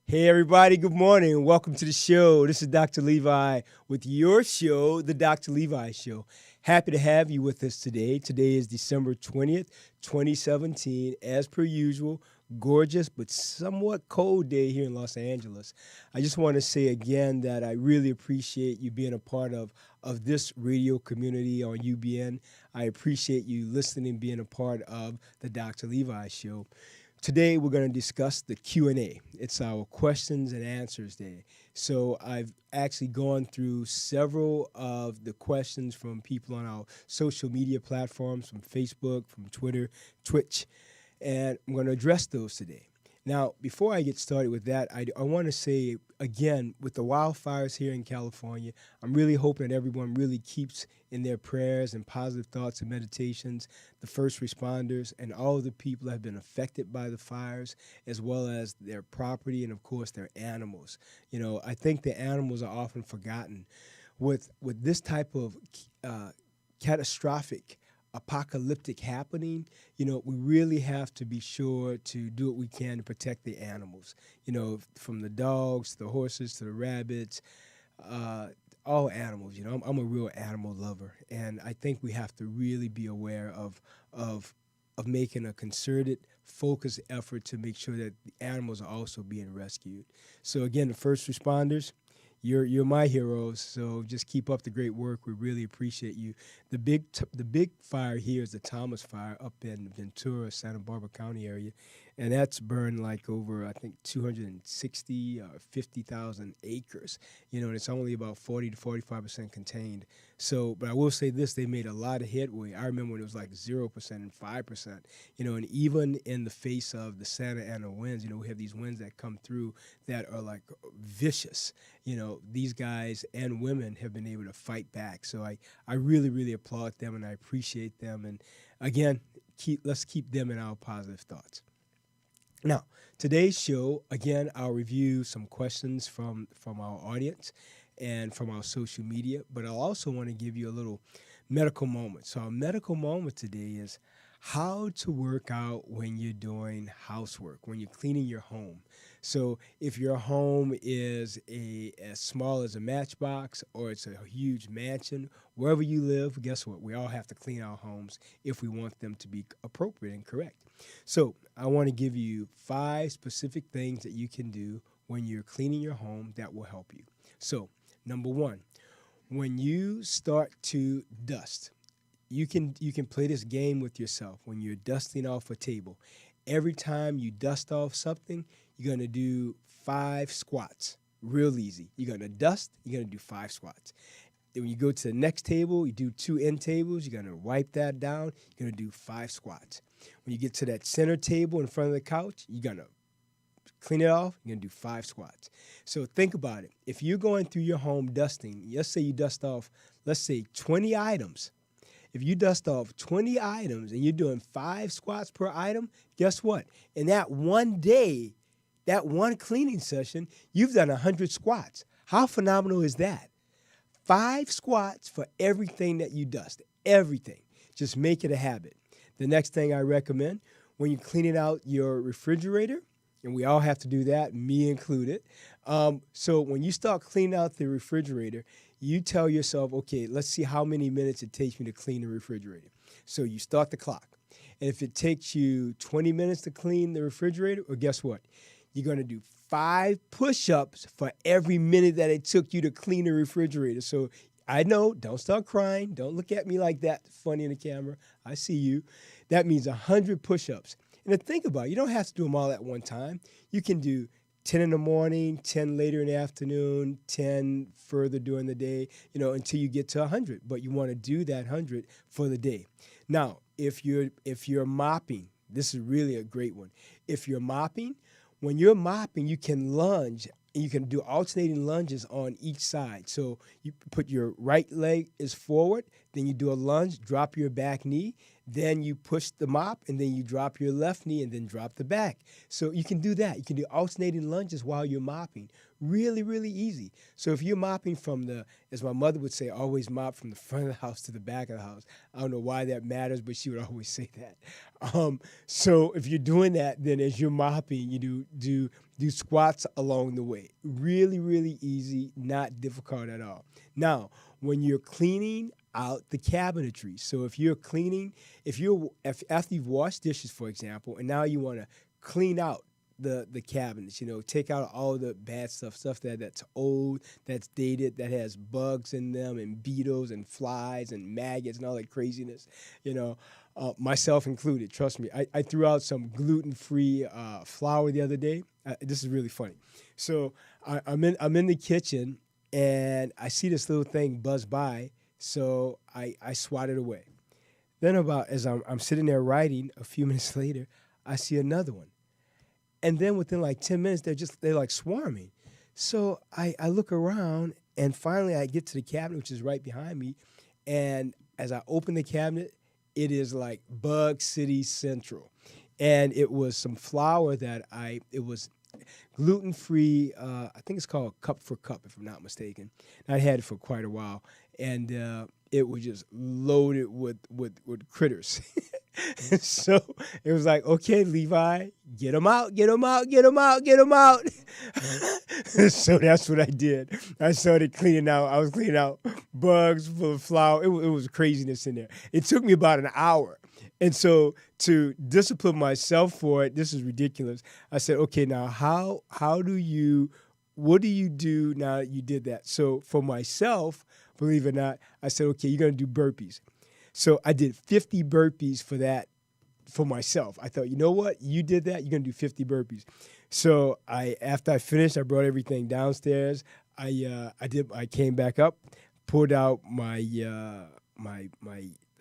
Hey, everybody, good morning. Welcome to the show. This is Dr. Levi with your show, The Dr. Levi Show. Happy to have you with us today. Today is December 20th, 2017. As per usual, gorgeous but somewhat cold day here in Los Angeles. I just want to say again that I really appreciate you being a part of this radio community on UBN. I appreciate you listening, being a part of The Dr. Levi Show. Today we're going to discuss the Q&A. It's our questions and answers day. So I've actually gone through several of the questions from people on our social media platforms, from Facebook, from Twitter, Twitch, and I'm going to address those today. Now, before I get started with that, I want to say, again, with the wildfires here in California, I'm really hoping that everyone really keeps in their prayers and positive thoughts and meditations the first responders and all of the people that have been affected by the fires, as well as their property and, of course, their animals. You know, I think the animals are often forgotten. With this type of catastrophic apocalyptic happening, you know, we really have to be sure to do what we can to protect the animals, you know, from the dogs to the horses to the rabbits, all animals. You know, I'm a real animal lover, and I think we have to really be aware of making a concerted, focused effort to make sure that the animals are also being rescued. So again, the first responders, you're my heroes, so just keep up the great work. We really appreciate you. The big fire here is the Thomas Fire up in Ventura, Santa Barbara County area, and that's burned like over, I think, 260 or 50,000 acres. You know, and it's only about 40 to 45% contained. So, but I will say this: they made a lot of headway. I remember when it was like 0% and 5%. You know, and even in the face of the Santa Ana winds, you know, we have these winds that come through that are like vicious. You know, these guys and women have been able to fight back. So I really, really applaud them, and I appreciate them. And again, let's keep them in our positive thoughts. Now, today's show, again, I'll review some questions from our audience and from our social media, but I'll also want to give you a little medical moment. So our medical moment today is how to work out when you're doing housework, when you're cleaning your home. So if your home is as small as a matchbox or it's a huge mansion, wherever you live, guess what? We all have to clean our homes if we want them to be appropriate and correct. So I want to give you 5 specific things that you can do when you're cleaning your home that will help you. So number 1, when you start to dust, you can play this game with yourself. When you're dusting off a table, every time you dust off something, you're going to do 5 squats. Real easy. You're going to dust, you're going to do 5 squats. Then when you go to the next table, you do 2 end tables, you're going to wipe that down, you're going to do 5 squats. When you get to that center table in front of the couch, you're going to clean it off, you're going to do 5 squats. So think about it. If you're going through your home dusting, let's say you dust off, let's say 20 items. If you dust off 20 items and you're doing 5 squats per item, guess what? In that one day, that one cleaning session, you've done 100 squats. How phenomenal is that? 5 squats for everything that you dust, everything. Just make it a habit. The next thing I recommend, when you're cleaning out your refrigerator, and we all have to do that, me included. So when you start cleaning out the refrigerator, you tell yourself, okay, let's see how many minutes it takes me to clean the refrigerator. So you start the clock. And if it takes you 20 minutes to clean the refrigerator, well, guess what? You're going to do 5 push-ups for every minute that it took you to clean the refrigerator. So I know, don't start crying. Don't look at me like that, funny in the camera. I see you. That means 100 push-ups. And to think about it, you don't have to do them all at one time. You can do 10 in the morning, 10 later in the afternoon, 10 further during the day, you know, until you get to 100. But you want to do that 100 for the day. Now, if you're mopping, this is really a great one. If you're mopping, when you're mopping, you can lunge. You can do alternating lunges on each side. So you put your right leg is forward, then you do a lunge, drop your back knee, then you push the mop, and then you drop your left knee and then drop the back. So you can do that. You can do alternating lunges while you're mopping. Really, really easy. So if you're mopping from as my mother would say, always mop from the front of the house to the back of the house. I don't know why that matters, but she would always say that. So if you're doing that, then as you're mopping, you do do squats along the way. Really, really easy, not difficult at all. Now, when you're cleaning out the cabinetry, so if you're cleaning, if after you've washed dishes, for example, and now you want to clean out the cabinets, take out all the bad stuff that's old, that's dated, that has bugs in them and beetles and flies and maggots and all that craziness, you know, myself included. Trust me, I threw out some gluten-free flour the other day. This is really funny. So I'm in the kitchen and I see this little thing buzz by, so I swat it away. Then about as I'm sitting there writing, a few minutes later, I see another one. And then within like 10 minutes, they're like swarming. So I look around and finally I get to the cabinet, which is right behind me. And as I open the cabinet, it is like Bug City Central. And it was some flour it was gluten-free. I think it's called Cup for Cup, if I'm not mistaken. And I had it for quite a while. And it was just loaded with critters. So it was like, okay, Levi, get them out, get them out, get them out, get them out. So that's what I did. I started cleaning out. I was cleaning out bugs full of flour. It was craziness in there. It took me about an hour. And so to discipline myself for it, this is ridiculous. I said, okay, now what do you do now that you did that? So for myself, believe it or not, I said, okay, you're going to do burpees. So I did 50 burpees for that for myself. I thought, you know what? You did that. You're going to do 50 burpees. So after I finished, I brought everything downstairs. I came back up, pulled out my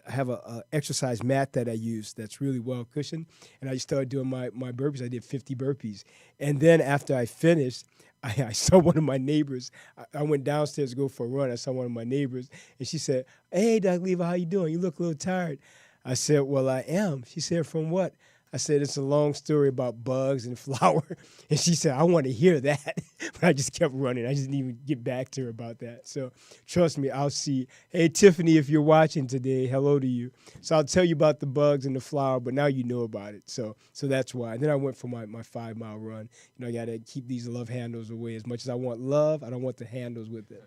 I have a exercise mat that I use that's really well cushioned, and I just started doing my burpees. I did 50 burpees. And then after I finished, I saw one of my neighbors. I went downstairs to go for a run. I saw one of my neighbors, and she said, hey, Doc Levi, how you doing? You look a little tired. I said, well, I am. She said, from what? I said, it's a long story about bugs and flour. And she said, I want to hear that. But I just kept running. I just didn't even get back to her about that. So trust me, I'll see. Hey, Tiffany, if you're watching today, hello to you. So I'll tell you about the bugs and the flour, but now you know about it. So that's why. And then I went for my 5-mile run. I got to keep these love handles away. As much as I want love, I don't want the handles with it.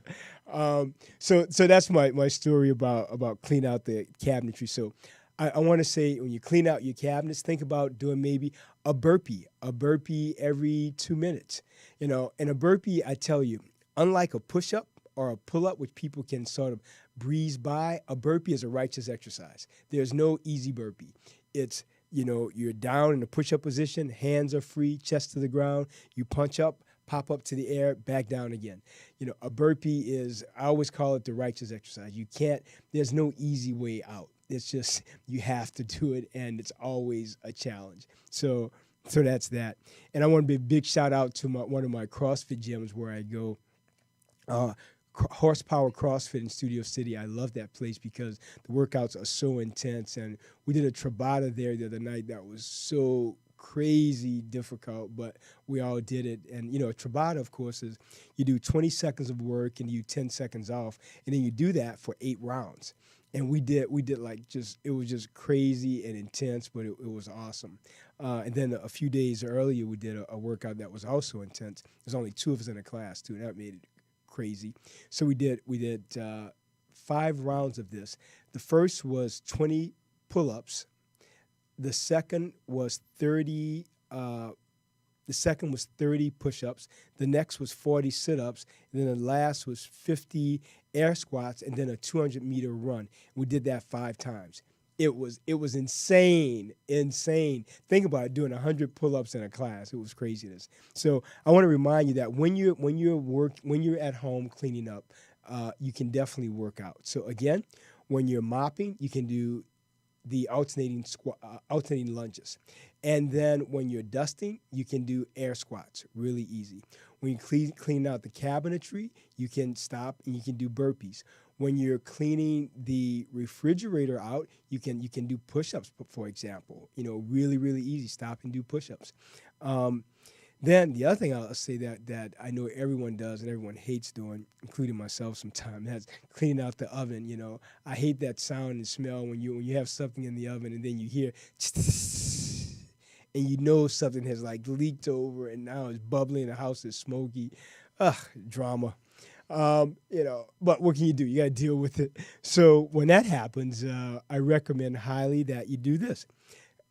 So that's my story about clean out the cabinetry. So I want to say when you clean out your cabinets, think about doing maybe a burpee every 2 minutes. And a burpee, I tell you, unlike a push-up or a pull-up, which people can sort of breeze by, a burpee is a righteous exercise. There's no easy burpee. It's, you're down in the push-up position, hands are free, chest to the ground, you punch up, pop up to the air, back down again. A burpee is, I always call it the righteous exercise. There's no easy way out. It's just, you have to do it, and it's always a challenge. So that's that. And I want to be a big shout out to one of my CrossFit gyms where I go, Horsepower CrossFit in Studio City. I love that place because the workouts are so intense. And we did a Tabata there the other night that was so crazy difficult, but we all did it. And, a Tabata, of course, is you do 20 seconds of work and you 10 seconds off, and then you do that for 8 rounds. And we did it was just crazy and intense, but it was awesome. And then a few days earlier, we did a workout that was also intense. There's only 2 of us in a class, too, and that made it crazy. So we did 5 rounds of this. The first was 20 pull-ups. The second was 30 push-ups. The next was 40 sit-ups. And then the last was 50 air squats and then a 200-meter run. We did that 5 times. It was insane. Think about it, doing 100 pull-ups in a class. It was craziness. So I want to remind you that when you're at home cleaning up, you can definitely work out. So again, when you're mopping, you can do the alternating lunges. And then when you're dusting, you can do air squats, really easy. When you clean out the cabinetry, you can stop and you can do burpees. When you're cleaning the refrigerator out, you can do push-ups, for example. Really, really easy. Stop and do push-ups. Then the other thing I'll say that I know everyone does and everyone hates doing, including myself sometimes, that's cleaning out the oven. I hate that sound and smell when you have something in the oven and then you hear and you know something has like leaked over and now it's bubbling, the house is smoky. Ugh, drama. But what can you do? You got to deal with it. So when that happens, I recommend highly that you do this.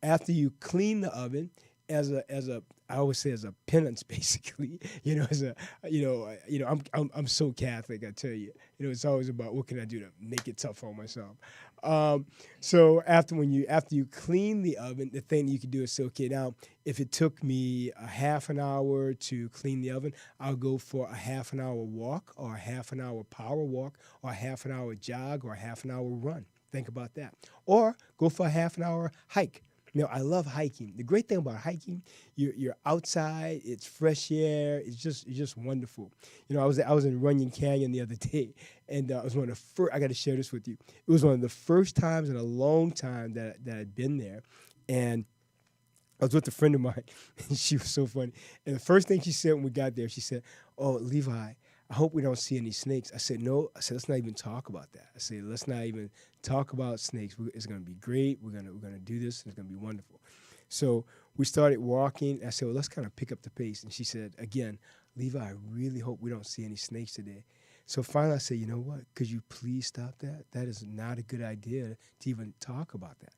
After you clean the oven, as a I always say as a penance, basically. As a I'm so Catholic. I tell you, it's always about what can I do to make it tough on myself. So after you clean the oven, the thing you can do is say, okay, now if it took me a half an hour to clean the oven, I'll go for a half an hour walk or a half an hour power walk or a half an hour jog or a half an hour run. Think about that. Or go for a half an hour hike. I love hiking. The great thing about hiking, you're outside, it's fresh air, it's just wonderful. I was in Runyon Canyon the other day, and it was one of the first. I got to share this with you. It was one of the first times in a long time that I'd been there, and I was with a friend of mine, and she was so funny. And the first thing she said when we got there, she said, "Oh, Levi, I hope we don't see any snakes." I said, "No." I said, "Let's not even talk about that." I said, "Let's not even talk about snakes. It's going to be great. We're gonna do this. It's going to be wonderful." So we started walking. I said, "Well, let's kind of pick up the pace." And she said, again, "Levi, I really hope we don't see any snakes today." So finally I said, "You know what? Could you please stop that? That is not a good idea to even talk about that."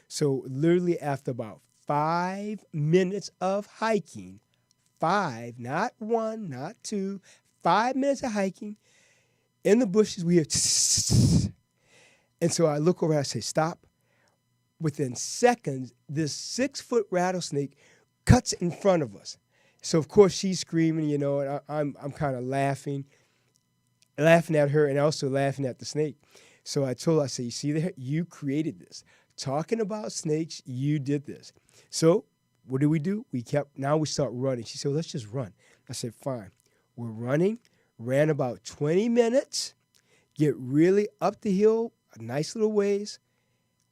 So literally after about 5 minutes of hiking, five, not one, not two, 5 minutes of hiking, in the bushes, we hear, and so I look over and I say, "Stop." Within seconds, this 6-foot rattlesnake cuts in front of us. So of course she's screaming, and I'm kind of laughing at her and also laughing at the snake. So I told her, I said, "You see there, you created this. Talking about snakes, you did this." So what do? Now we start running. She said, "Well, let's just run." I said, "Fine." We're running, ran about 20 minutes, get really up the hill, a nice little ways.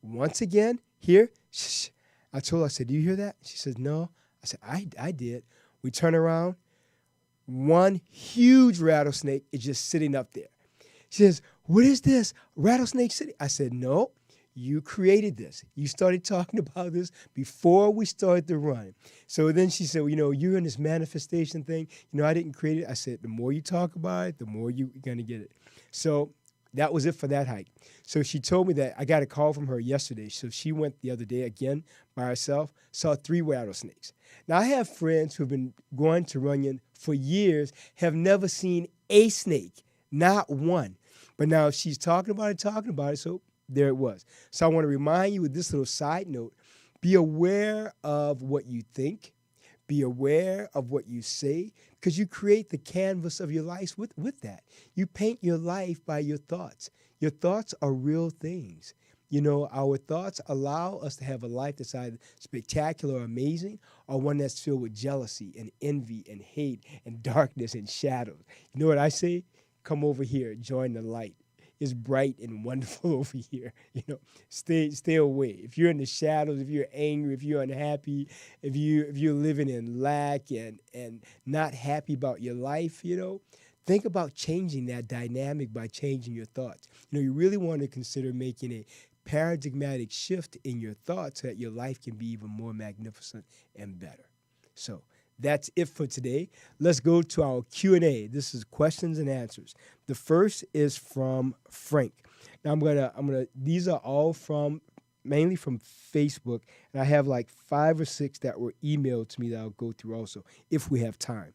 Once again, here, shh. I told her, I said, "Do you hear that?" She said, "No." I said, I did. We turn around. One huge rattlesnake is just sitting up there. She says, "What is this? Rattlesnake City?" I said, "No, you created this. You started talking about this before we started the run." So then she said, "Well, you're in this manifestation thing. I didn't create it." I said, "The more you talk about it, the more you're going to get it." So that was it for that hike. So she told me that I got a call from her yesterday. So she went the other day again by herself, saw 3 rattlesnakes. Now, I have friends who've been going to Runyon for years, have never seen a snake, not one. But now she's talking about it, so there it was. So I want to remind you with this little side note, be aware of what you think, be aware of what you say, because you create the canvas of your life with that. You paint your life by your thoughts. Your thoughts are real things. Our thoughts allow us to have a life that's either spectacular or amazing, or one that's filled with jealousy and envy and hate and darkness and shadows. You know what I say? Come over here, join the light. It's bright and wonderful over here. Stay away. If you're in the shadows, if you're angry, if you're unhappy, if you're living in lack and not happy about your life, think about changing that dynamic by changing your thoughts. You really want to consider making a paradigmatic shift in your thoughts so that your life can be even more magnificent and better. So that's it for today. Let's go to our Q&A. This is questions and answers. The first is from Frank. Now these are all mainly from Facebook, and I have like 5 or 6 that were emailed to me that I'll go through also if we have time.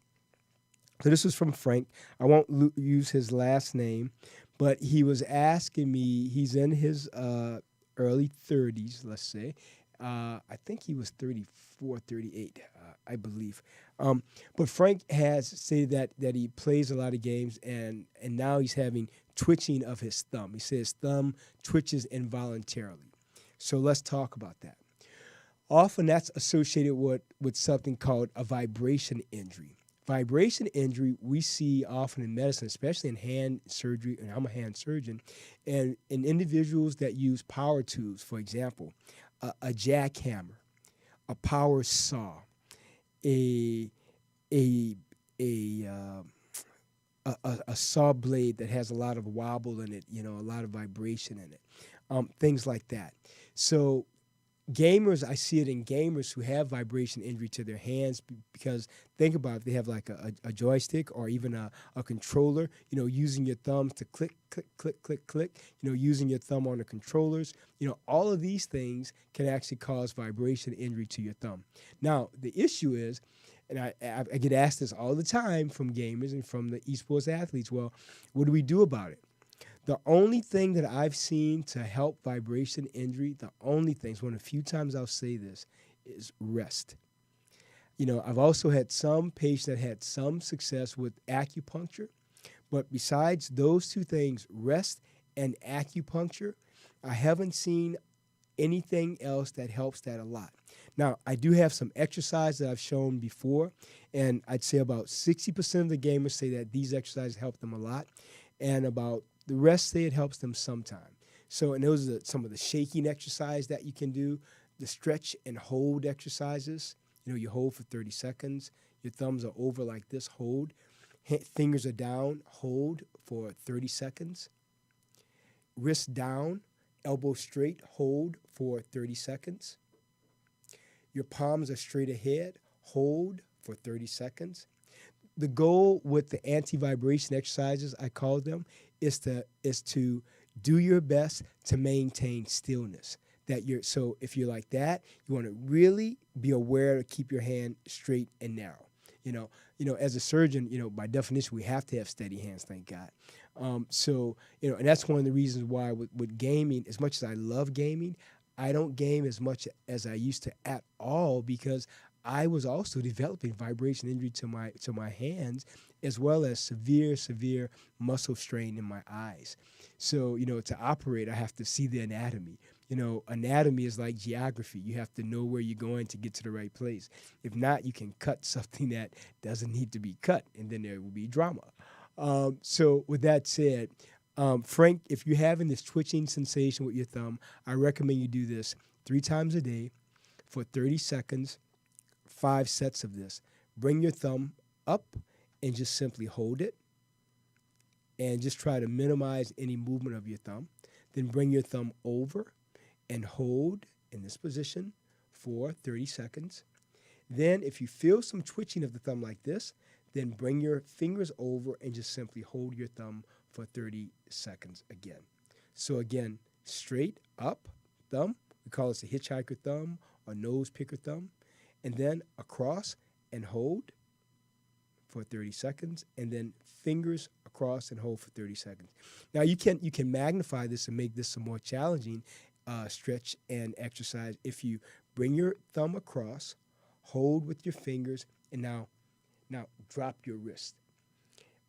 So this is from Frank. I won't use his last name, but he was asking me, he's in his early 30s, let's say. I think he was 34, 38, I believe. But Frank has said that he plays a lot of games, and now he's having twitching of his thumb. He says thumb twitches involuntarily. So let's talk about that. Often that's associated with something called a vibration injury. Vibration injury we see often in medicine, especially in hand surgery, and I'm a hand surgeon, and in individuals that use power tools, for example, a jackhammer, a power saw, a saw blade that has a lot of wobble in it, a lot of vibration in it, things like that. So gamers, I see it in gamers who have vibration injury to their hands because think about it, they have like a joystick or even a controller, using your thumbs to click, click, click, click, click, using your thumb on the controllers. All of these things can actually cause vibration injury to your thumb. Now, the issue is, and I get asked this all the time from gamers and from the esports athletes, well, what do we do about it? The only thing that I've seen to help vibration injury, the only thing, it's one of the few times I'll say this, is rest. I've also had some patients that had some success with acupuncture, but besides those two things, rest and acupuncture, I haven't seen anything else that helps that a lot. Now, I do have some exercise that I've shown before, and I'd say about 60% of the gamers say that these exercises help them a lot, and about the rest say it helps them sometime. So, and those are some of the shaking exercise that you can do, the stretch and hold exercises. You hold for 30 seconds. Your thumbs are over like this, hold. Fingers are down, hold for 30 seconds. Wrist down, elbow straight, hold for 30 seconds. Your palms are straight ahead, hold for 30 seconds. The goal with the anti-vibration exercises, I call them, is to do your best to maintain stillness. So if you're like that, you want to really be aware to keep your hand straight and narrow. As a surgeon, by definition, we have to have steady hands, thank God. And that's one of the reasons why with gaming, as much as I love gaming, I don't game as much as I used to at all because I was also developing vibration injury to my hands, as well as severe muscle strain in my eyes. So, to operate, I have to see the anatomy. Anatomy is like geography. You have to know where you're going to get to the right place. If not, you can cut something that doesn't need to be cut, and then there will be drama. So with that said, Frank, if you're having this twitching sensation with your thumb, I recommend you do this 3 times a day for 30 seconds, 5 sets of this. Bring your thumb up and just simply hold it and just try to minimize any movement of your thumb. Then bring your thumb over and hold in this position for 30 seconds. Then if you feel some twitching of the thumb like this, then bring your fingers over and just simply hold your thumb for 30 seconds again. So again, straight up thumb, we call this a hitchhiker thumb or nose picker thumb, and then across and hold for 30 seconds, and then fingers across and hold for 30 seconds. Now you can magnify this and make this a more challenging stretch and exercise if you bring your thumb across, hold with your fingers, and now drop your wrist.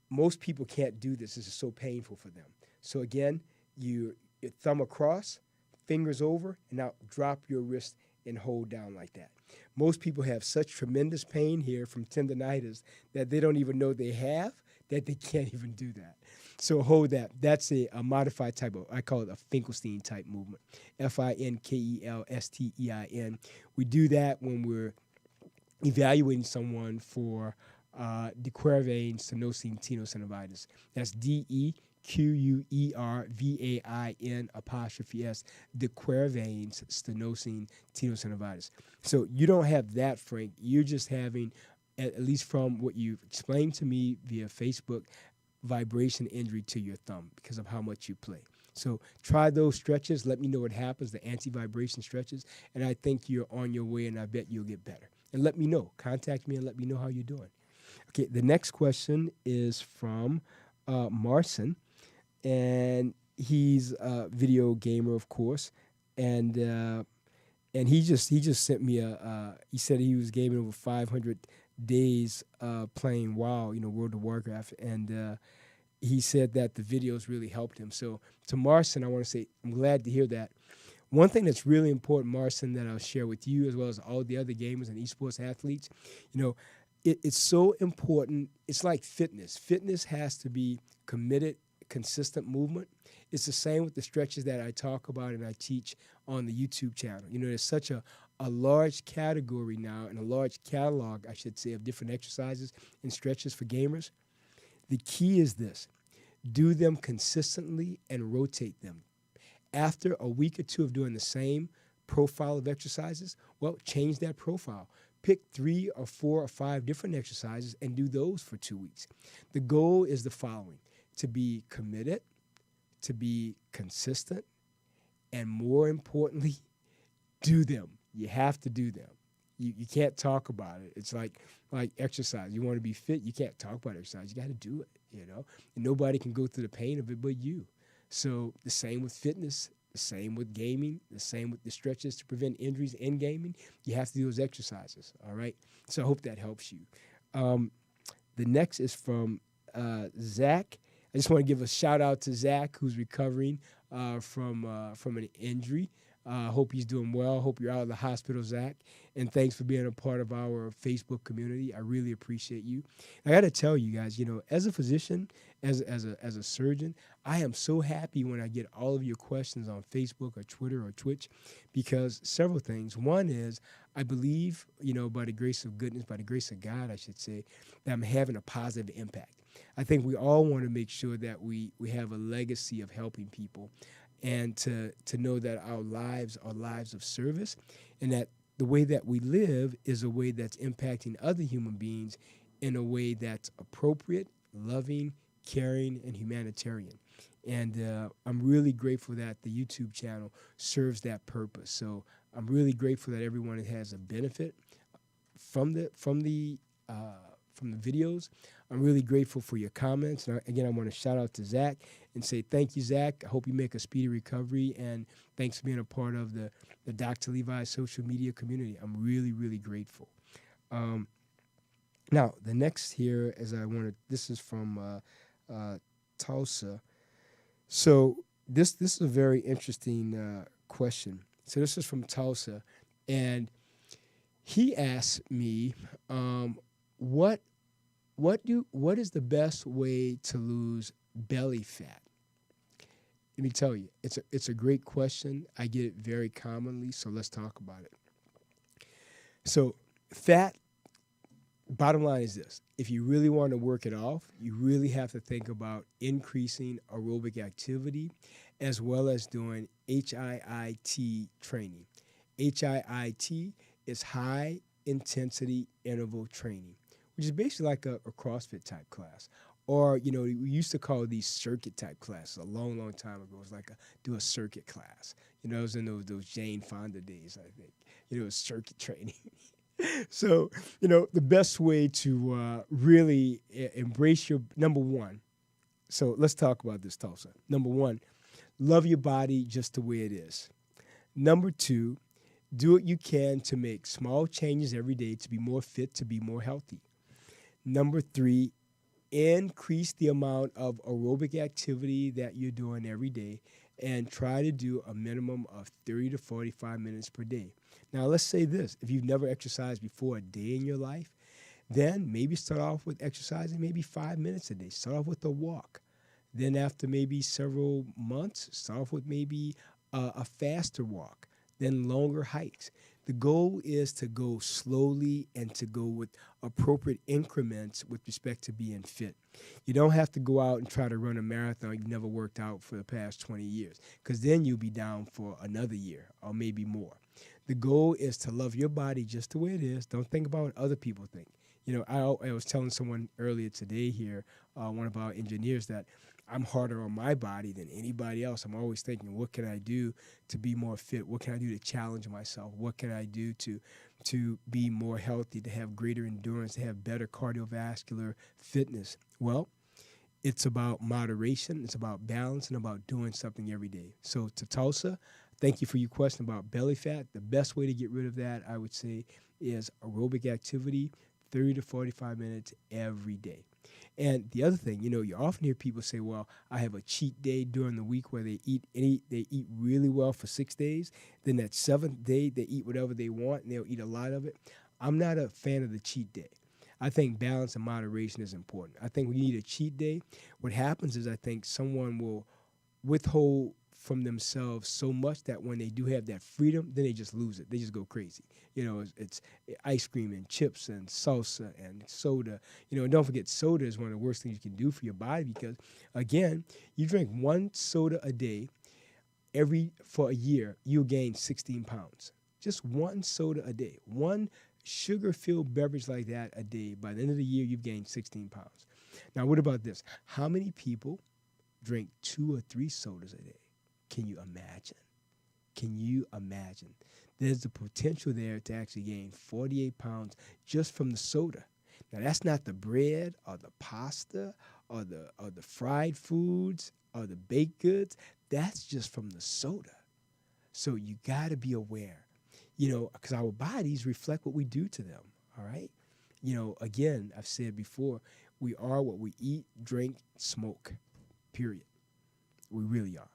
Most people can't do this. This is so painful for them. So again, your thumb across, fingers over, and now drop your wrist and hold down like that. Most people have such tremendous pain here from tendonitis that they don't even know they have, that they can't even do that. So hold that. That's a modified type of, I call it a Finkelstein type movement. Finkelstein. We do that when we're evaluating someone for dequervain stenosine tenosynovitis. That's DEQUERVAIN''S, dequervain stenosine tenosynovitis. So you don't have that, Frank. You're just having, at least from what you've explained to me via Facebook, vibration injury to your thumb because of how much you play. So try those stretches. Let me know what happens, the anti-vibration stretches, and I think you're on your way, and I bet you'll get better. And let me know. Contact me and let me know how you're doing. Okay, the next question is from Marcin, and he's a video gamer, of course, and he just sent me he said he was gaming over 500 days playing WoW, World of Warcraft, and he said that the videos really helped him. So to Marcin, I want to say I'm glad to hear that. One thing that's really important, Marcin, that I'll share with you as well as all the other gamers and esports athletes, it's so important. It's like fitness. Fitness has to be committed, consistent movement. It's the same with the stretches that I talk about and I teach on the YouTube channel. There's such a large category now and a large catalog, I should say, of different exercises and stretches for gamers. The key is this: do them consistently and rotate them. After a week or two of doing the same, profile of exercises? Well, change that profile. Pick 3 or 4 or 5 different exercises and do those for 2 weeks. The goal is the following: to be committed, to be consistent, and more importantly, do them. You have to do them. You can't talk about it. It's like exercise. You want to be fit, you can't talk about exercise. You got to do it, And nobody can go through the pain of it but you. So the same with fitness, the same with gaming, the same with the stretches to prevent injuries in gaming. You have to do those exercises, all right? So I hope that helps you. The next is from Zach. I just want to give a shout out to Zach, who's recovering from an injury. Hope he's doing well. Hope you're out of the hospital, Zach. And thanks for being a part of our Facebook community. I really appreciate you. I got to tell you guys, as a physician, as a surgeon, I am so happy when I get all of your questions on Facebook or Twitter or Twitch, because several things. One is I believe, by the grace of goodness, by the grace of God, I should say, that I'm having a positive impact. I think we all want to make sure that we have a legacy of helping people, and to know that our lives are lives of service, and that the way that we live is a way that's impacting other human beings in a way that's appropriate, loving, caring, and humanitarian. And I'm really grateful that the YouTube channel serves that purpose. So I'm really grateful that everyone has a benefit from the videos. I'm really grateful for your comments. And again, I want to shout out to Zach and say thank you, Zach. I hope you make a speedy recovery. And thanks for being a part of the Dr. Levi social media community. I'm really, really grateful. Now, the next here this is from Tulsa. So this is a very interesting question. So this is from Tulsa. And he asked me, what is the best way to lose belly fat? Let me tell you, it's a great question. I get it very commonly, so let's talk about it. So fat, bottom line is this: if you really want to work it off, you really have to think about increasing aerobic activity as well as doing HIIT training. HIIT is high intensity interval training, which is basically like a CrossFit type class. Or, we used to call these circuit type classes a long, long time ago. It was like do a circuit class. It was in those Jane Fonda days, I think. Circuit training. So, the best way to really embrace your, number one, so let's talk about this, Tulsa. Number one, love your body just the way it is. Number two, do what you can to make small changes every day to be more fit, to be more healthy. Number three, increase the amount of aerobic activity that you're doing every day and try to do a minimum of 30 to 45 minutes per day. Now, let's say this. If you've never exercised before a day in your life, then maybe start off with exercising maybe 5 minutes a day. Start off with a walk. Then after maybe several months, start off with maybe a faster walk, then longer hikes. The goal is to go slowly and to go with appropriate increments with respect to being fit. You don't have to go out and try to run a marathon you've never worked out for the past 20 years, because then you'll be down for another year or maybe more. The goal is to love your body just the way it is. Don't think about what other people think. I was telling someone earlier today here, one of our engineers, that I'm harder on my body than anybody else. I'm always thinking, what can I do to be more fit? What can I do to challenge myself? What can I do to be more healthy, to have greater endurance, to have better cardiovascular fitness? Well, it's about moderation, it's about balance, and about doing something every day. So to Tulsa, thank you for your question about belly fat. The best way to get rid of that, I would say, is aerobic activity, 30 to 45 minutes every day. And the other thing, you often hear people say, well, I have a cheat day during the week where they eat really well for 6 days. Then that seventh day, they eat whatever they want, and they'll eat a lot of it. I'm not a fan of the cheat day. I think balance and moderation is important. I think we need a cheat day. What happens is I think someone will withhold from themselves so much that when they do have that freedom, then they just lose it. They just go crazy. It's ice cream and chips and salsa and soda. And don't forget, soda is one of the worst things you can do for your body, because, again, you drink one soda a day, for a year, you'll gain 16 pounds. Just one soda a day, one sugar-filled beverage like that a day. By the end of the year, you've gained 16 pounds. Now, what about this? How many people drink 2 or 3 sodas a day? Can you imagine? Can you imagine? There's the potential there to actually gain 48 pounds just from the soda. Now, that's not the bread or the pasta or the fried foods or the baked goods. That's just from the soda. So you got to be aware, because our bodies reflect what we do to them, all right? Again, I've said before, we are what we eat, drink, smoke, period. We really are.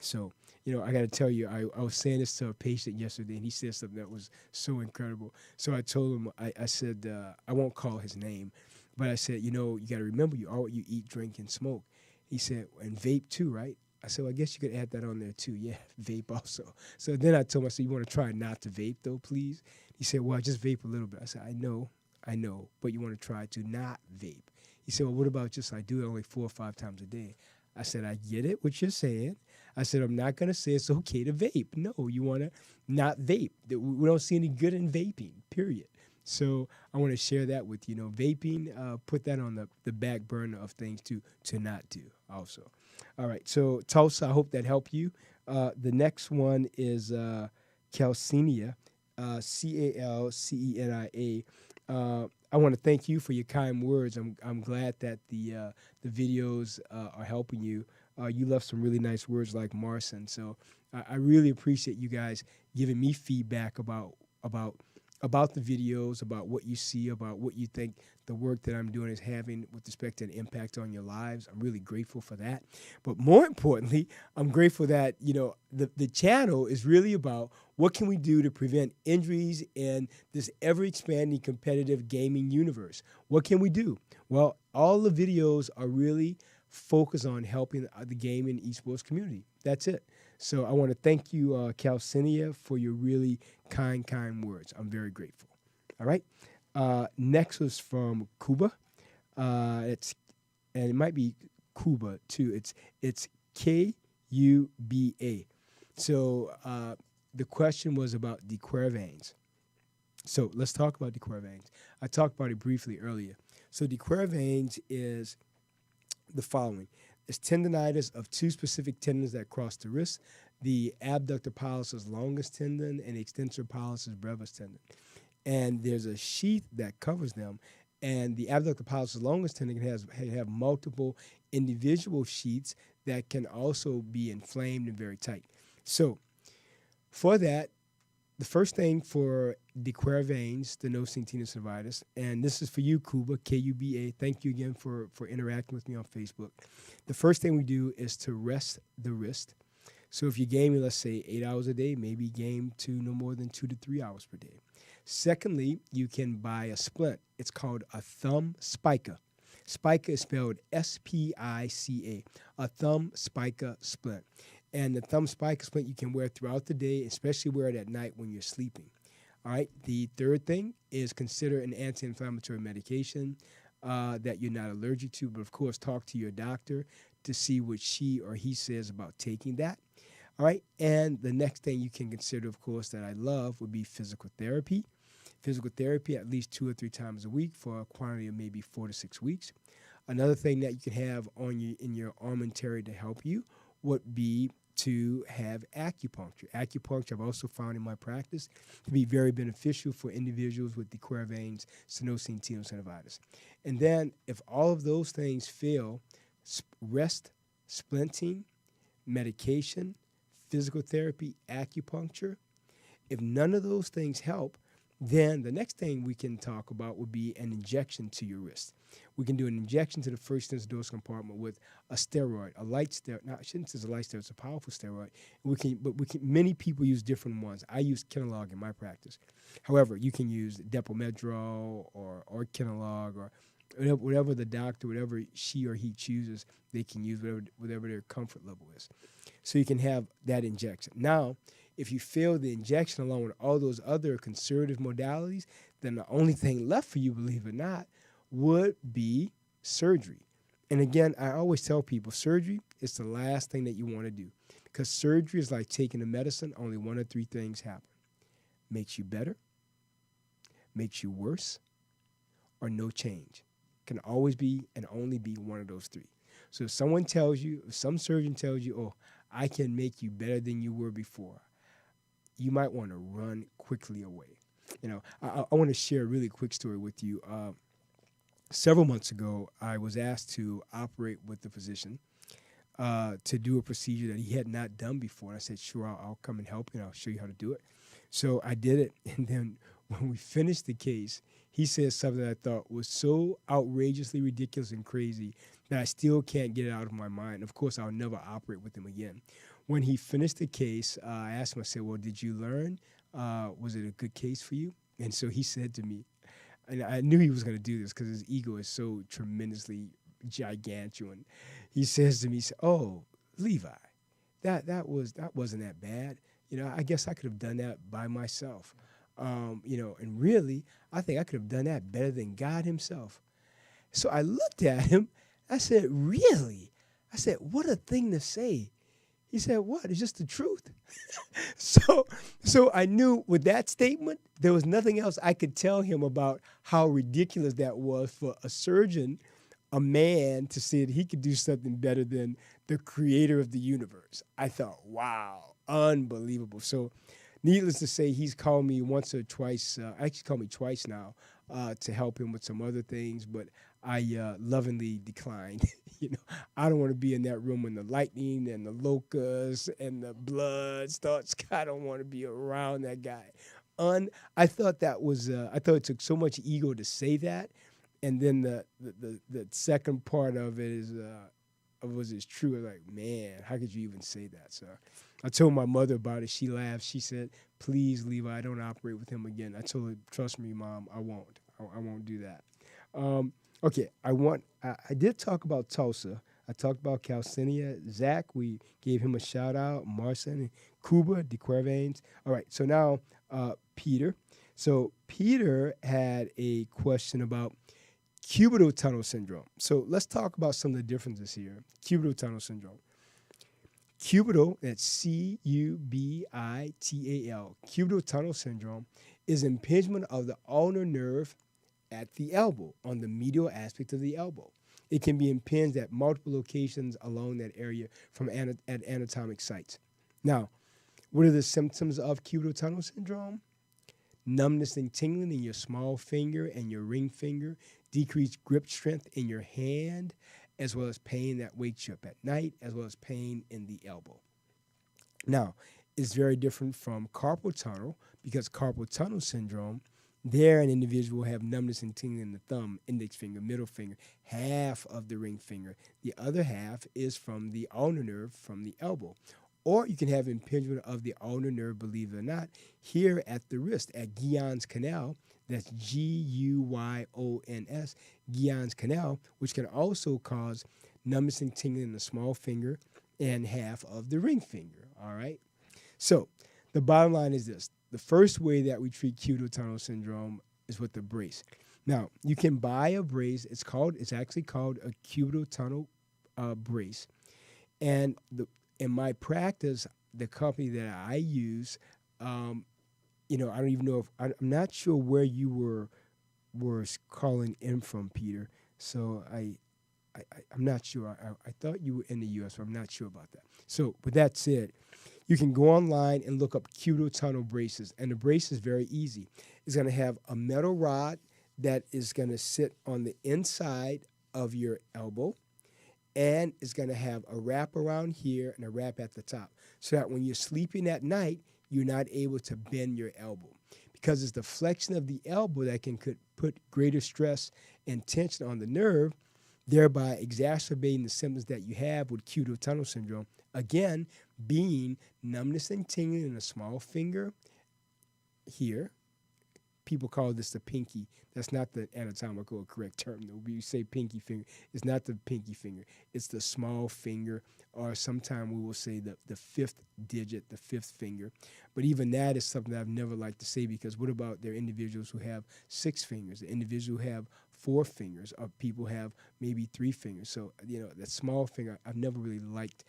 So, I got to tell you, I was saying this to a patient yesterday, and he said something that was so incredible. So I told him, I said, I won't call his name, but I said, you got to remember, you are what you eat, drink, and smoke. He said, and vape too, right? I said, well, I guess you could add that on there too. Yeah, vape also. So then I told him, I said, you want to try not to vape though, please? He said, well, I just vape a little bit. I said, I know, but you want to try to not vape. He said, well, what about just I do it only 4 or 5 times a day? I said, I get it, what you're saying. I said, I'm not going to say it's okay to vape. No, you want to not vape. We don't see any good in vaping, period. So I want to share that with you. Vaping, put that on the back burner of things to not do also. All right, so Tulsa, I hope that helped you. The next one is Calcenia, Calcenia. I want to thank you for your kind words. I'm glad that the videos are helping you. You left some really nice words like Marson. So I really appreciate you guys giving me feedback about the videos, about what you see, about what you think the work that I'm doing is having with respect to an impact on your lives. I'm really grateful for that. But more importantly, I'm grateful that, the channel is really about what can we do to prevent injuries in this ever-expanding competitive gaming universe. What can we do? Well, all the videos are really focused on helping the gaming esports community. That's it. So I want to thank you, Calcenia, for your really kind words. I'm very grateful. All right. Next was from Cuba. And it might be Cuba too. It's Kuba. So the question was about dequervains. So let's talk about dequervains. I talked about it briefly earlier. So dequervains is the following. It's tendonitis of 2 specific tendons that cross the wrist, the abductor pollicis longus tendon and the extensor pollicis brevis tendon. And there's a sheath that covers them, and the abductor pollicis longus tendon can have multiple individual sheaths that can also be inflamed and very tight. So for that, the first thing for dequervains, stenosing tenosynovitis, and this is for you, Kuba, Kuba. Thank you again for interacting with me on Facebook. The first thing we do is to rest the wrist. So if you're gaming, let's say 8 hours a day, maybe game to no more than 2 to 3 hours per day. Secondly, you can buy a splint. It's called a thumb spica. Spica is spelled S-P-I-C-A, a thumb spica splint. And the thumb spica splint you can wear throughout the day, especially wear it at night when you're sleeping. All right. The third thing is consider an anti-inflammatory medication that you're not allergic to, but of course talk to your doctor to see what she or he says about taking that. All right. And the next thing you can consider, of course, that I love would be physical therapy. Physical therapy at least 2 or 3 times a week for a quantity of maybe 4 to 6 weeks. Another thing that you can have in your armamentarium to help you would be to have acupuncture. Acupuncture I've also found in my practice to be very beneficial for individuals with dequervains, stenosing tenosynovitis. And then if all of those things fail, rest, splinting, medication, physical therapy, acupuncture, if none of those things help, then the next thing we can talk about would be an injection to your wrist. We can do an injection to the first dorsal compartment with a steroid, a light steroid. Now, I shouldn't say it's a light steroid; it's a powerful steroid. Many people use different ones. I use Kenalog in my practice. However, you can use Depomedrol or Kenalog or whatever the doctor, whatever she or he chooses, they can use whatever their comfort level is. So you can have that injection. Now, if you fail the injection along with all those other conservative modalities, then the only thing left for you, believe it or not, would be surgery. And again, I always tell people surgery is the last thing that you want to do Because surgery is like taking a medicine. Only one of three things happen: makes you better, makes you worse, or no change. Can always be and only be one of those three. So if some surgeon tells you, oh, I can make you better than you were before, you might want to run quickly away. I want to share a really quick story with you. Several months ago, I was asked to operate with the physician to do a procedure that he had not done before. And I said, sure, I'll come and help you, and I'll show you how to do it. So I did it, and then when we finished the case, he said something that I thought was so outrageously ridiculous and crazy that I still can't get it out of my mind. Of course, I'll never operate with him again. When he finished the case, I asked him, I said, well, did you learn? Was it a good case for you? And so he said to me, and I knew he was going to do this because his ego is so tremendously gigantuan. He says to me, "Oh, Levi, that wasn't that bad. I guess I could have done that by myself. And really, I think I could have done that better than God Himself." So I looked at him. I said, "Really?" I said, "What a thing to say." He said, "What? It's just the truth." So I knew with that statement, there was nothing else I could tell him about how ridiculous that was for a surgeon, a man, to say that he could do something better than the creator of the universe. I thought, wow, unbelievable. So needless to say, he's called me once or twice, actually called me twice now, to help him with some other things, but I lovingly declined. I don't want to be in that room when the lightning and the locusts and the blood starts. I don't want to be around that guy. I thought I thought it took so much ego to say that, and then the second part of it is was it true? Like, man, how could you even say that? So I told my mother about it. She laughed. She said, "Please, Levi, don't operate with him again." I told her, "Trust me, Mom, I won't. I won't do that." Okay, I did talk about Tulsa. I talked about Calcinia. Zach, we gave him a shout out. Marcin and Cuba, DeQuervains. All right, so now Peter. So Peter had a question about cubital tunnel syndrome. So let's talk about some of the differences here. Cubital tunnel syndrome. Cubital, that's Cubital. Cubital tunnel syndrome is impingement of the ulnar nerve at the elbow, on the medial aspect of the elbow. It can be impinged at multiple locations along that area at anatomic sites. Now, what are the symptoms of cubital tunnel syndrome? Numbness and tingling in your small finger and your ring finger, decreased grip strength in your hand, as well as pain that wakes you up at night, as well as pain in the elbow. Now, it's very different from carpal tunnel, because carpal tunnel syndrome, there an individual will have numbness and tingling in the thumb, index finger, middle finger, half of the ring finger. The other half is from the ulnar nerve from the elbow. Or you can have impingement of the ulnar nerve, believe it or not, here at the wrist, at Guillen's canal. That's Guyons, Guillen's canal, which can also cause numbness and tingling in the small finger and half of the ring finger. All right? So the bottom line is this. The first way that we treat cubital tunnel syndrome is with the brace. Now, you can buy a brace. It's actually called a cubital tunnel brace. And in my practice, the company that I use, I don't even know I'm not sure where you were calling in from, Peter. So I'm not sure. I thought you were in the U.S., but I'm not sure about that. So with that said, you can go online and look up cubital tunnel braces, and the brace is very easy. It's going to have a metal rod that is going to sit on the inside of your elbow, and it's going to have a wrap around here and a wrap at the top, so that when you're sleeping at night, you're not able to bend your elbow, because it's the flexion of the elbow that could put greater stress and tension on the nerve, thereby exacerbating the symptoms that you have with cubital tunnel syndrome. Again, being numbness and tingling in the small finger here. People call this the pinky. That's not the anatomical or correct term. We say pinky finger. It's not the pinky finger. It's the small finger, or sometimes we will say the fifth digit, the fifth finger. But even that is something that I've never liked to say, because what about there are individuals who have 6 fingers, the individuals who have 4 fingers, or people have maybe 3 fingers. So, that small finger, I've never really liked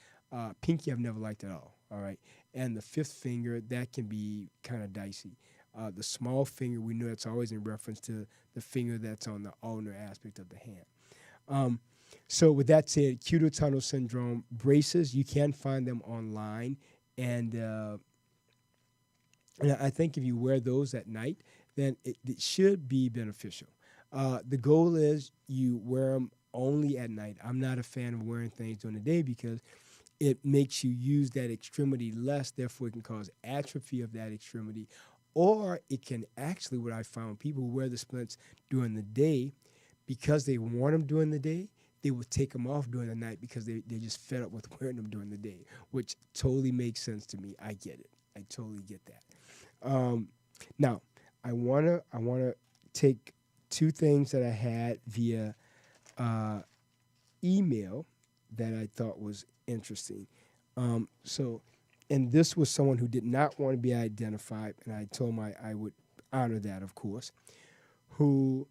Pinky, I've never liked at all right? And the fifth finger, that can be kind of dicey. The small finger, we know that's always in reference to the finger that's on the ulnar aspect of the hand. Um, so with that said, cubital tunnel syndrome braces, you can find them online, and and I think if you wear those at night, then it should be beneficial. The goal is you wear them only at night. I'm not a fan of wearing things during the day because it makes you use that extremity less, therefore it can cause atrophy of that extremity. Or it can actually, what I found, people who wear the splints during the day, because they want them during the day, they will take them off during the night because they're just fed up with wearing them during the day, which totally makes sense to me. I get it. I totally get that. Um, Now, I wanna take two things that I had via uh, email that I thought was interesting. So, and this was someone who did not want to be identified, and I told him I would honor that, of course. Who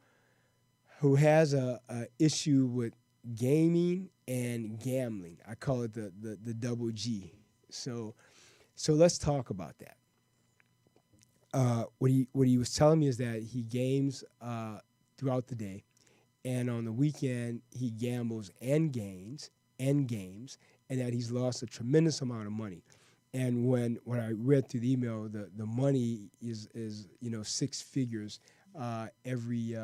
has a issue with gaming and gambling? I call it the double G. So let's talk about that. What he was telling me is that he games throughout the day, and on the weekend he gambles and games, and that he's lost a tremendous amount of money. And when I read through the email, the money is six figures every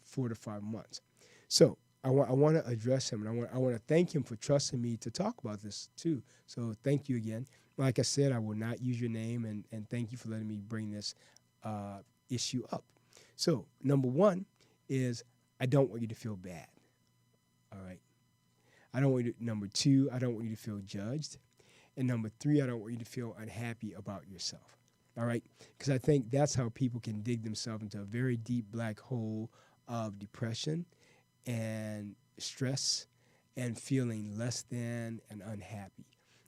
4 to 5 months. So I want to address him, and I want to thank him for trusting me to talk about this too. So thank you again. Like I said, I will not use your name, and thank you for letting me bring this uh, issue up. So number one is I don't want you to feel bad. All right. I don't want you to, number two, I don't want you to feel judged. And number three, I don't want you to feel unhappy about yourself. All right? Because I think that's how people can dig themselves into a very deep black hole of depression and stress and feeling less than and unhappy.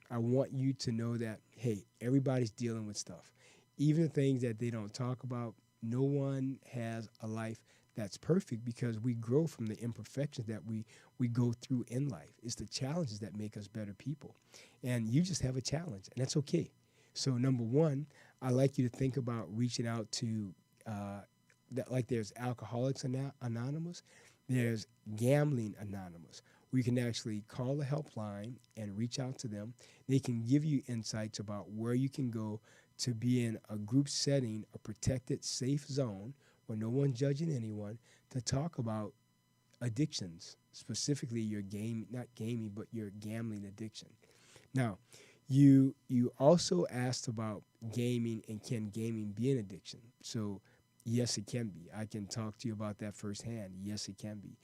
I want you to know that, hey, everybody's dealing with stuff. Even the things that they don't talk about, no one has a life that's perfect because we grow from the imperfections that we go through in life. It's the challenges that make us better people. And you just have a challenge, and that's okay. So, number one, I like you to think about reaching out to, that, like there's Alcoholics Anonymous, there's Gambling Anonymous. We can actually call the helpline and reach out to them. They can give you insights about where you can go to be in a group setting, a protected, safe zone where no one's judging anyone, to talk about addictions, specifically your not gaming, but your gambling addiction. Now, you also asked about gaming and can gaming be an addiction? So, yes, it can be. I can talk to you about that firsthand. Yes, it can be.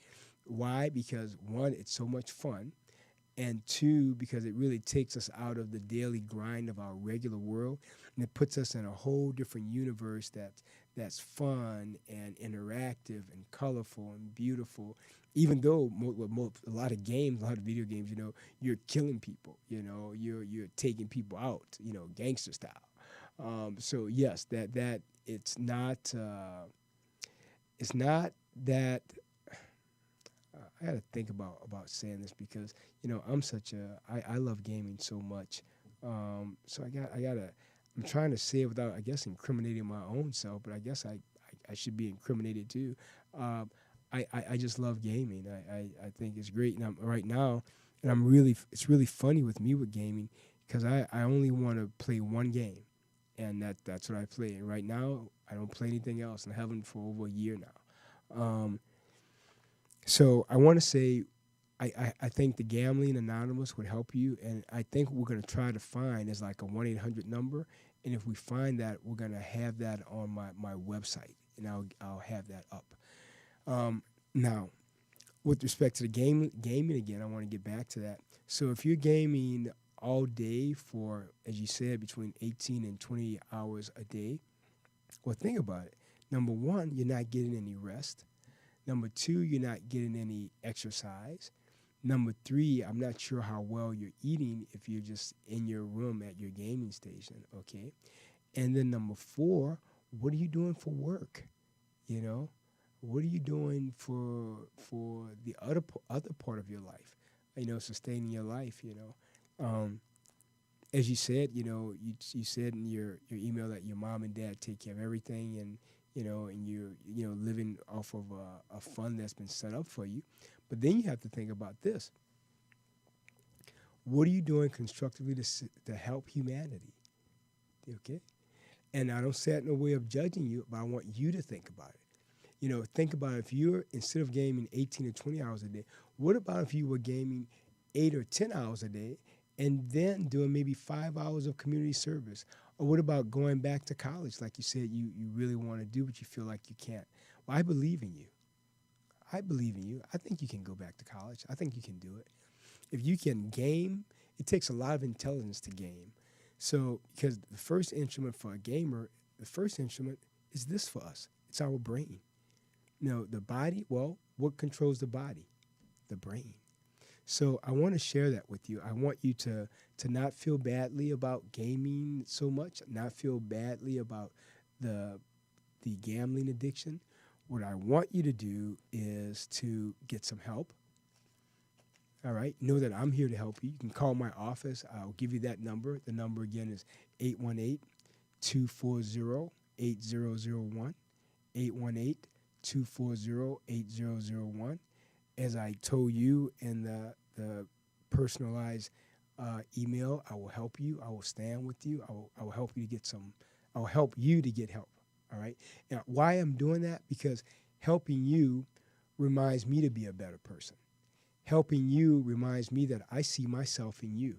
Why? Because one, it's so much fun, and two, because it really takes us out of the daily grind of our regular world, and it puts us in a whole different universe that's fun and interactive and colorful and beautiful. Even though a lot of games, a lot of video games, you're killing people, you're taking people out, gangster style. So yes, that it's not that. I got to think about saying this because I love gaming so much. So I'm trying to say it without, I guess, incriminating my own self, but I guess I should be incriminated too. Um, I just love gaming. I think it's great, and I'm right now, and it's really funny with me with gaming because I only want to play one game, and that's what I play. And right now, I don't play anything else, and I haven't for over a year now. So I want to say I think the Gambling Anonymous would help you, and I think what we're going to try to find is like a 1-800 number, and if we find that, we're going to have that on my website, and I'll have that up. Now, with respect to the gaming again, I want to get back to that. So if you're gaming all day for, as you said, between 18 and 20 hours a day, well, think about it. Number one, you're not getting any rest. Number two, you're not getting any exercise. Number three, I'm not sure how well you're eating if you're just in your room at your gaming station, okay? And then number four, what are you doing for work? You know, what are you doing for the other part of your life? Sustaining your life. Um, as you said, you said in your email that your mom and dad take care of everything, and and you're living off of a fund that's been set up for you. But then you have to think about this: what are you doing constructively to help humanity? Okay, and I don't say it in a way of judging you, but I want you to think about it. Think about if you're instead of gaming 18 or 20 hours a day, what about if you were gaming 8 or 10 hours a day and then doing maybe 5 hours of community service? Or what about going back to college, like you said you really want to do, but you feel like you can't? Well, I believe in you. I believe in you. I think you can go back to college. I think you can do it. If you can game, it takes a lot of intelligence to game. So, because the first instrument for a gamer, the first instrument is this for us. It's our brain. The body, well, what controls the body? The brain. So I want to share that with you. I want you to not feel badly about gaming so much, not feel badly about the gambling addiction. What I want you to do is to get some help. All right. Know that I'm here to help you. You can call my office. I'll give you that number. The number again is 818-240-8001. 818-240-8001. As I told you in the personalized email, I will help you. I will stand with you. I will help you to get some. I will help you to get help. All right. Now, why I'm doing that? Because helping you reminds me to be a better person. Helping you reminds me that I see myself in you.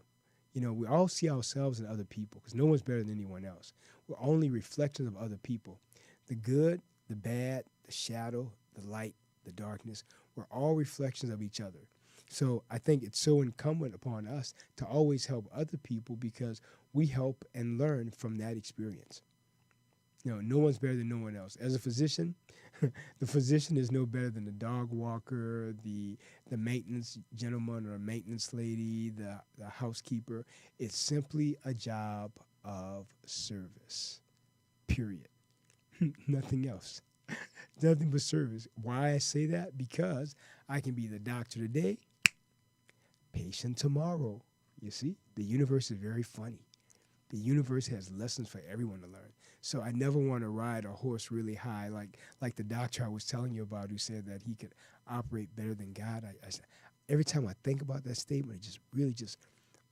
We all see ourselves in other people because no one's better than anyone else. We're only reflections of other people. The good, the bad, the shadow, the light, the darkness, we're all reflections of each other. So I think it's so incumbent upon us to always help other people because we help and learn from that experience. No one's better than no one else. As a physician, the physician is no better than the dog walker, the maintenance gentleman or maintenance lady, the housekeeper. It's simply a job of service, period. Nothing else. Nothing but service. Why I say that? Because I can be the doctor today, patient tomorrow. You see, the universe is very funny. The universe has lessons for everyone to learn. So I never want to ride a horse really high, like the doctor I was telling you about who said that he could operate better than God. Every time I think about that statement, it just really just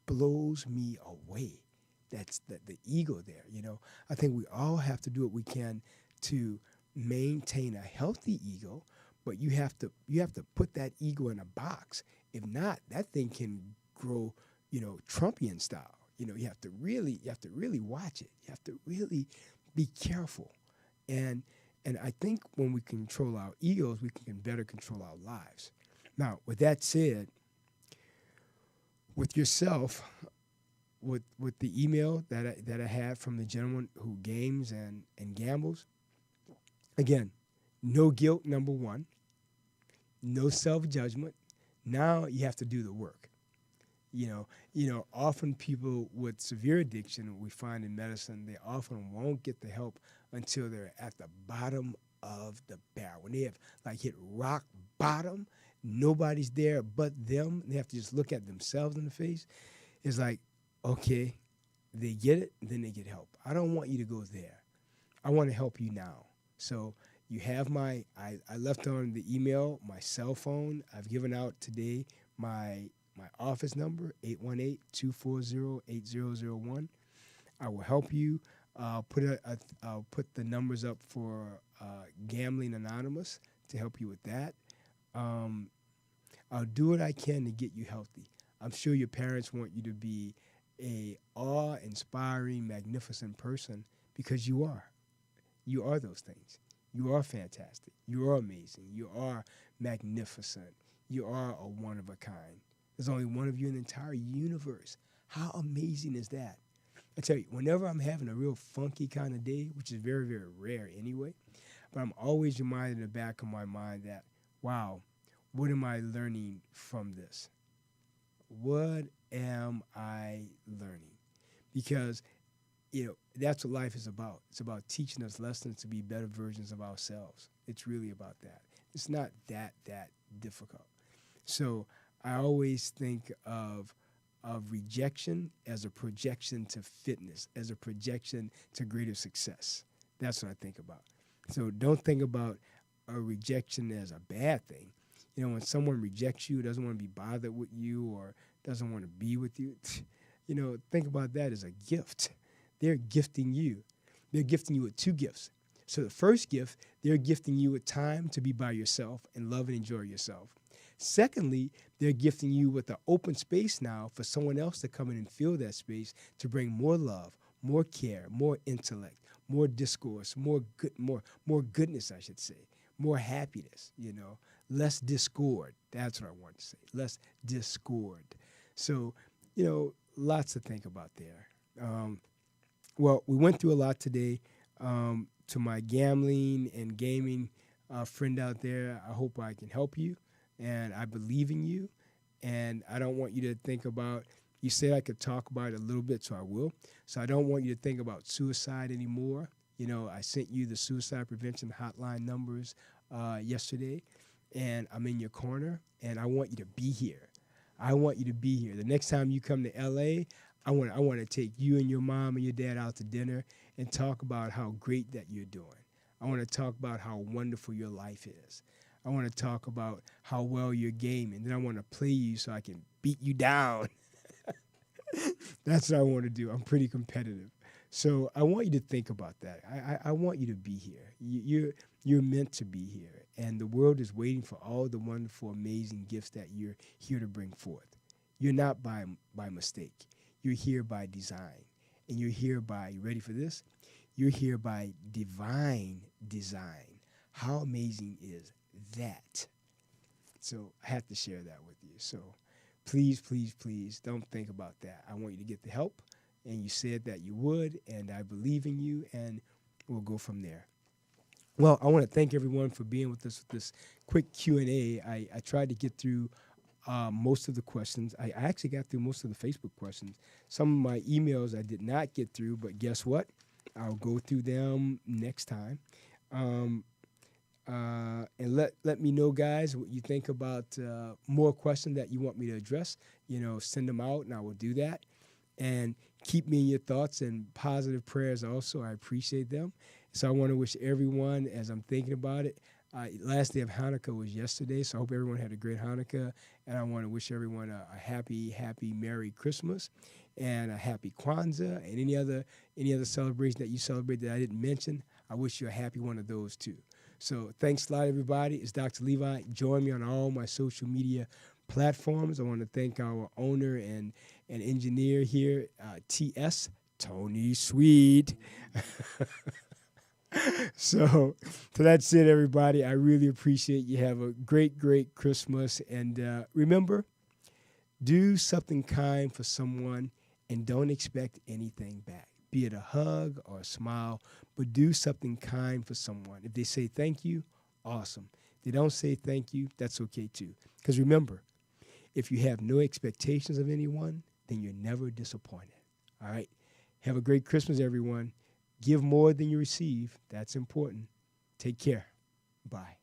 blows me away. That's the ego there. I think we all have to do what we can to maintain a healthy ego, but you have to put that ego in a box. If not, that thing can grow, Trumpian style. You have to really watch it. You have to really be careful. And I think when we control our egos, we can better control our lives. Now, with that said, with yourself, with the email that I had from the gentleman who games and gambles, again, no guilt, number one, no self-judgment. Now you have to do the work. Often people with severe addiction, we find in medicine, they often won't get the help until they're at the bottom of the barrel. When they have hit rock bottom, nobody's there but them. They have to just look at themselves in the face. It's like, okay, they get it, then they get help. I don't want you to go there. I want to help you now. So you have I left on the email my cell phone. I've given out today my office number, 818-240-8001. I will help you. I'll put the numbers up for Gambling Anonymous to help you with that. I'll do what I can to get you healthy. I'm sure your parents want you to be a awe-inspiring, magnificent person because you are. You are those things. You are fantastic. You are amazing. You are magnificent. You are a one of a kind. There's only one of you in the entire universe. How amazing is that? I tell you, whenever I'm having a real funky kind of day, which is very, very rare anyway, but I'm always reminded in the back of my mind that, wow, what am I learning from this? What am I learning? Because, that's what life is about. It's about teaching us lessons to be better versions of ourselves. It's really about that. It's not that difficult. So I always think of of rejection as a projection to fitness, as a projection to greater success. That's what I think about. So don't think about a rejection as a bad thing. You know, when someone rejects you, doesn't want to be bothered with you, or doesn't want to be with you, you know, think about that as a gift. They're gifting you. They're gifting you with two gifts. So the first gift, they're gifting you with time to be by yourself and love and enjoy yourself. Secondly, they're gifting you with an open space now for someone else to come in and fill that space to bring more love, more care, more intellect, more discourse, more goodness, I should say, more happiness, you know, less discord. That's what I want to say, less discord. So, you know, lots to think about there. Well, we went through a lot today. To my gambling and gaming friend out there, I hope I can help you, and I believe in you, and I don't want you to think about, you said I could talk about it a little bit, so I will. So I don't want you to think about suicide anymore. You know, I sent you the suicide prevention hotline numbers yesterday, and I'm in your corner, and I want you to be here. I want you to be here. The next time you come to L.A., I want to take you and your mom and your dad out to dinner and talk about how great that you're doing. I want to talk about how wonderful your life is. I want to talk about how well you're gaming. Then I want to play you so I can beat you down. That's what I want to do. I'm pretty competitive. So I want you to think about that. I want you to be here. You're meant to be here. And the world is waiting for all the wonderful, amazing gifts that you're here to bring forth. You're not by mistake. You're here by design. And you're here by, you ready for this? You're here by divine design. How amazing is that? So I have to share that with you. So please, please, please don't think about that. I want you to get the help. And you said that you would, and I believe in you, and we'll go from there. Well, I want to thank everyone for being with us with this quick Q&A. I tried to get through most of the questions. I actually got through most of the Facebook questions. Some of my emails I did not get through, but guess what? I'll go through them next time. And let me know, guys, what you think about more questions that you want me to address. You know, send them out, and I will do that. And keep me in your thoughts and positive prayers also. I appreciate them. So I want to wish everyone, as I'm thinking about it, last day of Hanukkah was yesterday, so I hope everyone had a great Hanukkah. And I want to wish everyone a happy, happy Merry Christmas and a happy Kwanzaa and any other celebration that you celebrate that I didn't mention. I wish you a happy one of those too. So thanks a lot, everybody. It's Dr. Levi. Join me on all my social media platforms. I want to thank our owner and engineer here, T.S. Tony Sweet. So that's it, everybody. I really appreciate you. Have a great, great Christmas. And remember, do something kind for someone and don't expect anything back, be it a hug or a smile, but do something kind for someone. If they say thank you, awesome. If they don't say thank you, that's okay too. Because remember, if you have no expectations of anyone, then you're never disappointed. All right? Have a great Christmas, everyone. Give more than you receive. That's important. Take care. Bye.